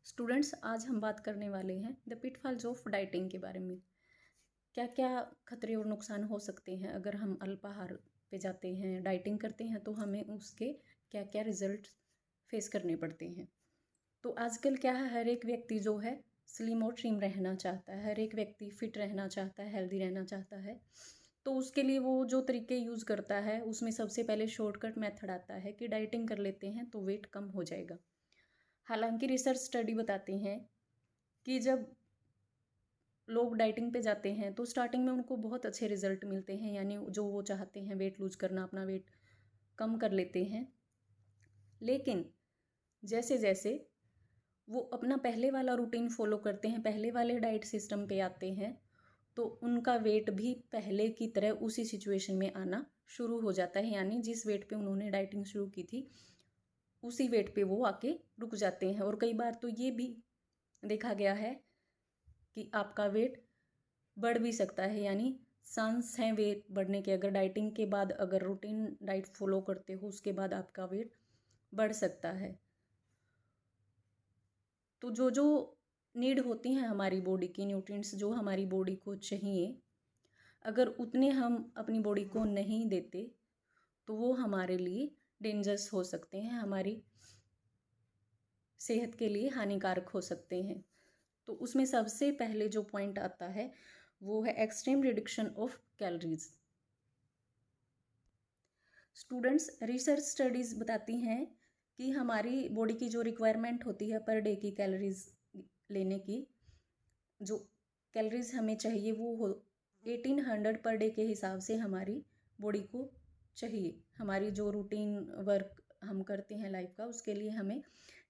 Students, आज हम बात करने वाले हैं द पिटफॉल्स ऑफ डाइटिंग के बारे में। क्या क्या खतरे और नुकसान हो सकते हैं अगर हम अल्पाहार पे जाते हैं, डाइटिंग करते हैं, तो हमें उसके क्या क्या रिजल्ट फेस करने पड़ते हैं। तो आजकल क्या है, हर एक व्यक्ति जो है स्लिम और ट्रिम रहना चाहता है, हर एक व्यक्ति फिट रहना चाहता है, हेल्दी रहना चाहता है। तो उसके लिए वो जो तरीके यूज़ करता है उसमें सबसे पहले शॉर्टकट मेथड आता है कि डाइटिंग कर लेते हैं तो वेट कम हो जाएगा। हालांकि रिसर्च स्टडी बताते हैं कि जब लोग डाइटिंग पे जाते हैं तो स्टार्टिंग में उनको बहुत अच्छे रिजल्ट मिलते हैं, यानी जो वो चाहते हैं वेट लूज करना, अपना वेट कम कर लेते हैं। लेकिन जैसे जैसे वो अपना पहले वाला रूटीन फॉलो करते हैं, पहले वाले डाइट सिस्टम पे आते हैं, तो उनका वेट भी पहले की तरह उसी सिचुएशन में आना शुरू हो जाता है। यानी जिस वेट पे उन्होंने डाइटिंग शुरू की थी उसी वेट पे वो आके रुक जाते हैं। और कई बार तो ये भी देखा गया है कि आपका वेट बढ़ भी सकता है, यानी चांस हैं वेट बढ़ने के। अगर डाइटिंग के बाद अगर रूटीन डाइट फॉलो करते हो उसके बाद आपका वेट बढ़ सकता है। तो जो जो नीड होती हैं हमारी बॉडी की, न्यूट्रिएंट्स जो हमारी बॉडी को चाहिए, अगर उतने हम अपनी बॉडी को नहीं देते तो वो हमारे लिए डेंजरस हो सकते हैं, हमारी सेहत के लिए हानिकारक हो सकते हैं। तो उसमें सबसे पहले जो पॉइंट आता है वो है extreme reduction of calories. Students, research studies बताती हैं कि हमारी बॉडी की जो रिक्वायरमेंट होती है पर डे की कैलोरीज लेने की, जो कैलोरीज हमें चाहिए वो हो 1800 पर डे के हिसाब से हमारी बॉडी को चाहिए। हमारी जो रूटीन वर्क हम करते हैं लाइफ का, उसके लिए हमें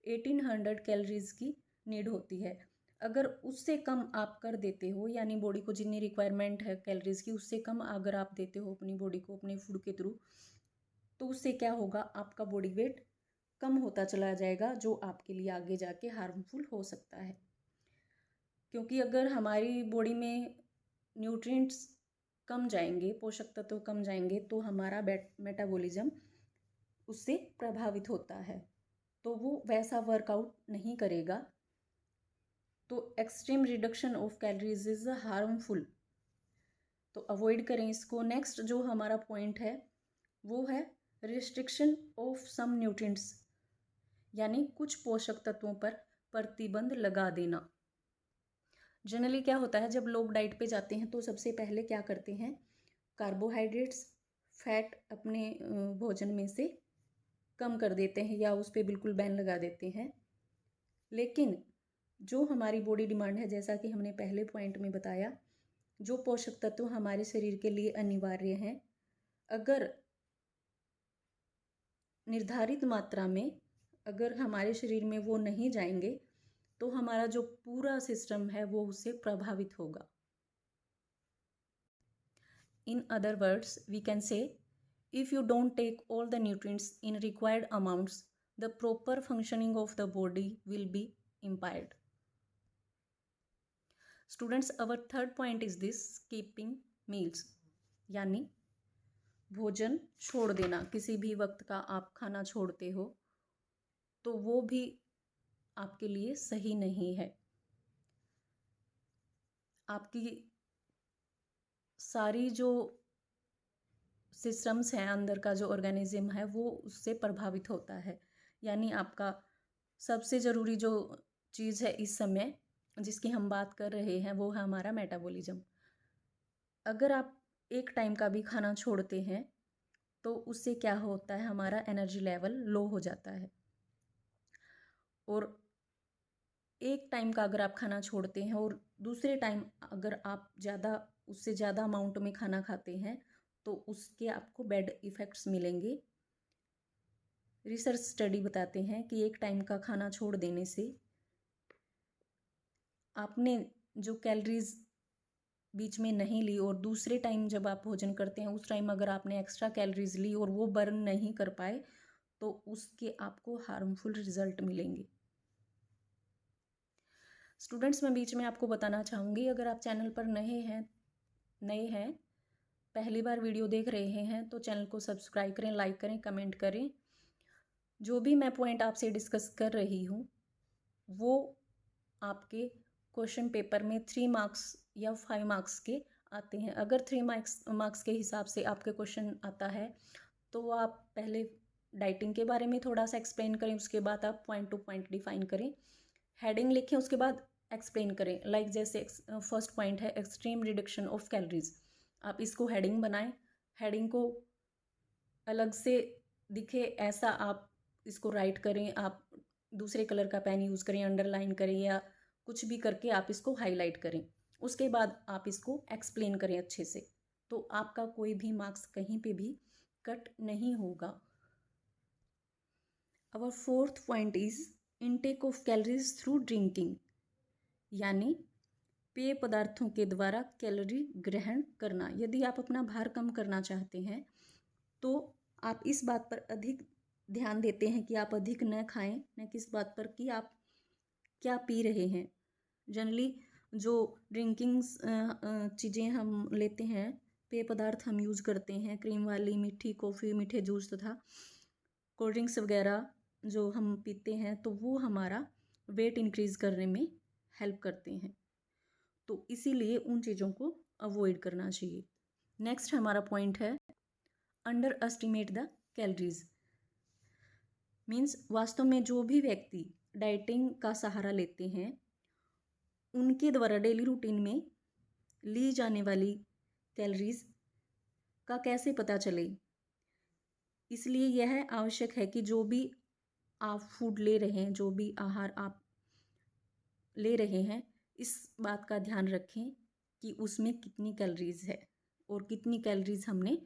1800 कैलोरीज की नीड होती है। अगर उससे कम आप कर देते हो, यानी बॉडी को जितनी रिक्वायरमेंट है कैलोरीज की उससे कम अगर आप देते हो अपनी बॉडी को अपने फूड के थ्रू, तो उससे क्या होगा, आपका बॉडी वेट कम होता चला जाएगा, जो आपके लिए आगे जाके हार्मफुल हो सकता है। क्योंकि अगर हमारी बॉडी में न्यूट्रिएंट्स कम जाएंगे, पोषक तत्व कम जाएंगे, तो हमारा मेटाबॉलिज्म उससे प्रभावित होता है, तो वो वैसा वर्कआउट नहीं करेगा। तो extreme reduction of calories is harmful, तो अवॉइड करें इसको। नेक्स्ट जो हमारा पॉइंट है वो है रिस्ट्रिक्शन ऑफ सम न्यूट्रिएंट्स, यानी कुछ पोषक तत्वों पर प्रतिबंध लगा देना। जनरली क्या होता है, जब लोग डाइट पे जाते हैं तो सबसे पहले क्या करते हैं, कार्बोहाइड्रेट्स, फैट अपने भोजन में से कम कर देते हैं या उस पर बिल्कुल बैन लगा देते हैं। लेकिन जो हमारी बॉडी डिमांड है, जैसा कि हमने पहले पॉइंट में बताया, जो पोषक तत्व हमारे शरीर के लिए अनिवार्य हैं, अगर निर्धारित मात्रा में अगर हमारे शरीर में वो नहीं जाएंगे तो हमारा जो पूरा सिस्टम है वो उससे प्रभावित होगा। In other words we can say, if you don't take all the nutrients in required amounts, the proper functioning of the body will be impaired. Students, our third point is this, skipping meals, यानी भोजन छोड़ देना। किसी भी वक्त का आप खाना छोड़ते हो तो वो भी आपके लिए सही नहीं है। आपकी सारी जो सिस्टम्स हैं, अंदर का जो ऑर्गेनिज्म है वो उससे प्रभावित होता है। यानी आपका सबसे ज़रूरी जो चीज़ है इस समय जिसकी हम बात कर रहे हैं वो है हमारा मेटाबॉलिज्म। अगर आप एक टाइम का भी खाना छोड़ते हैं तो उससे क्या होता है, हमारा एनर्जी लेवल लो हो जाता है। और एक टाइम का अगर आप खाना छोड़ते हैं और दूसरे टाइम अगर आप उससे ज़्यादा अमाउंट में खाना खाते हैं तो उसके आपको बैड इफ़ेक्ट्स मिलेंगे। रिसर्च स्टडी बताते हैं कि एक टाइम का खाना छोड़ देने से आपने जो कैलोरीज बीच में नहीं ली और दूसरे टाइम जब आप भोजन करते हैं उस टाइम अगर आपने एक्स्ट्रा कैलोरीज ली और वो बर्न नहीं कर पाए तो उसके आपको हार्मफुल रिजल्ट मिलेंगे। स्टूडेंट्स, मैं बीच में आपको बताना चाहूँगी, अगर आप चैनल पर नए हैं पहली बार वीडियो देख रहे हैं तो चैनल को सब्सक्राइब करें, लाइक करें, कमेंट करें। जो भी मैं पॉइंट आपसे डिस्कस कर रही हूँ वो आपके क्वेश्चन पेपर में 3 मार्क्स या 5 मार्क्स के आते हैं। अगर 3 मार्क्स के हिसाब से आपके क्वेश्चन आता है तो आप पहले डाइटिंग के बारे में थोड़ा सा एक्सप्लेन करें, उसके बाद आप पॉइंट टू पॉइंट डिफाइन करें, हेडिंग लिखें, उसके बाद एक्सप्लेन करें। लाइक जैसे फर्स्ट पॉइंट है एक्सट्रीम रिडक्शन ऑफ कैलोरीज, आप इसको हेडिंग बनाएं, हेडिंग को अलग से दिखे ऐसा आप इसको राइट करें, आप दूसरे कलर का पेन यूज़ करें, अंडरलाइन करें या कुछ भी करके आप इसको हाईलाइट करें। उसके बाद आप इसको एक्सप्लेन करें अच्छे से, तो आपका कोई भी मार्क्स कहीं पे भी कट नहीं होगा। Our fourth point is intake of calories through drinking, यानी पेय पदार्थों के द्वारा कैलोरी ग्रहण करना। यदि आप अपना भार कम करना चाहते हैं तो आप इस बात पर अधिक ध्यान देते हैं कि आप अधिक न खाएं, न किस बात पर कि आप क्या पी रहे हैं। जनरली जो ड्रिंकिंग चीज़ें हम लेते हैं, पेय पदार्थ हम यूज़ करते हैं, क्रीम वाली, मीठी कॉफ़ी, मीठे जूस तथा कोल्ड ड्रिंक्स वगैरह जो हम पीते हैं, तो वो हमारा वेट इंक्रीज़ करने में हेल्प करते हैं, तो इसीलिए उन चीज़ों को अवॉइड करना चाहिए। नेक्स्ट हमारा पॉइंट है under estimate the calories, means वास्तव में जो भी व्यक्ति डाइटिंग का सहारा लेते हैं उनके द्वारा डेली रूटीन में ली जाने वाली कैलोरीज का कैसे पता चले। इसलिए यह आवश्यक है कि जो भी आप फूड ले रहे हैं, जो भी आहार आप ले रहे हैं, इस बात का ध्यान रखें कि उसमें कितनी कैलोरीज है और कितनी कैलोरीज हमने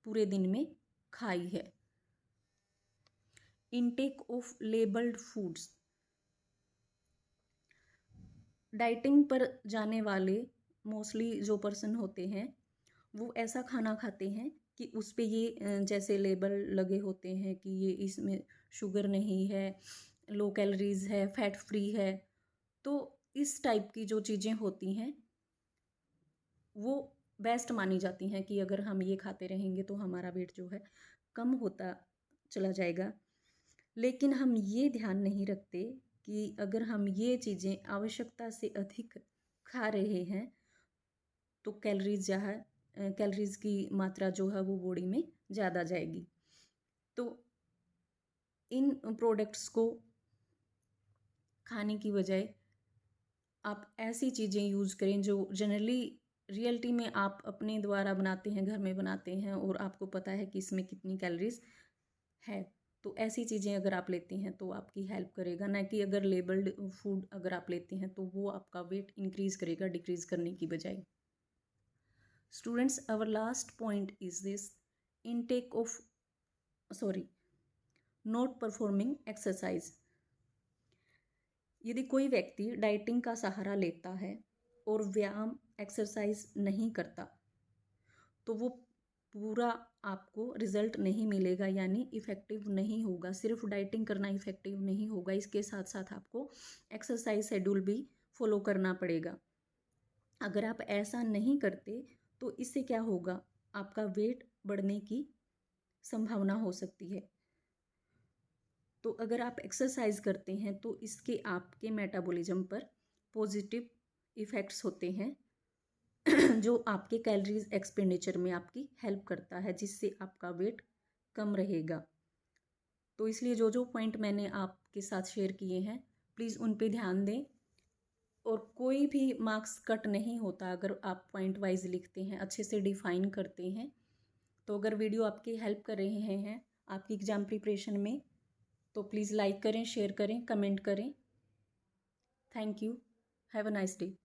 पूरे दिन में खाई है। Intake of labelled foods, dieting पर जाने वाले मोस्टली जो पर्सन होते हैं वो ऐसा खाना खाते हैं कि उस पे ये जैसे लेबल लगे होते हैं कि ये इसमें शुगर नहीं है, लो कैलोरीज है, फैट फ्री है। तो इस टाइप की जो चीज़ें होती हैं वो बेस्ट मानी जाती हैं कि अगर हम ये खाते रहेंगे तो हमारा वेट जो है कम होता चला जाएगा। लेकिन हम ये ध्यान नहीं रखते कि अगर हम ये चीज़ें आवश्यकता से अधिक खा रहे हैं तो कैलोरीज की मात्रा जो है वो बॉडी में ज़्यादा जाएगी। तो इन प्रोडक्ट्स को खाने की बजाय आप ऐसी चीज़ें यूज़ करें जो जनरली रियलिटी में आप अपने द्वारा बनाते हैं, घर में बनाते हैं और आपको पता है कि इसमें कितनी कैलोरीज है। तो ऐसी चीज़ें अगर आप लेते हैं तो आपकी हेल्प करेगा, ना कि अगर लेबल्ड फूड अगर आप लेते हैं तो वो आपका वेट इंक्रीज़ करेगा डिक्रीज़ करने की बजाय। Students, our last point is this intake of not performing exercise. यदि कोई व्यक्ति डाइटिंग का सहारा लेता है और व्यायाम एक्सरसाइज नहीं करता तो वो पूरा आपको रिजल्ट नहीं मिलेगा, यानी इफ़ेक्टिव नहीं होगा। सिर्फ डाइटिंग करना इफ़ेक्टिव नहीं होगा, इसके साथ साथ आपको एक्सरसाइज शेड्यूल भी फॉलो करना पड़ेगा। अगर आप ऐसा नहीं करते तो इससे क्या होगा, आपका वेट बढ़ने की संभावना हो सकती है। तो अगर आप एक्सरसाइज करते हैं तो इसके आपके मेटाबॉलिज्म पर पॉजिटिव इफ़ेक्ट्स होते हैं जो आपके कैलोरीज एक्सपेंडिचर में आपकी हेल्प करता है, जिससे आपका वेट कम रहेगा। तो इसलिए जो जो पॉइंट मैंने आपके साथ शेयर किए हैं प्लीज़ उन पे ध्यान दें, और कोई भी मार्क्स कट नहीं होता अगर आप पॉइंट वाइज लिखते हैं, अच्छे से डिफाइन करते हैं। तो अगर वीडियो आपकी हेल्प कर रहे हैं आपकी एग्ज़ाम प्रिपरेशन में तो प्लीज़ लाइक करें, शेयर करें, कमेंट करें। Thank you. Have a nice day.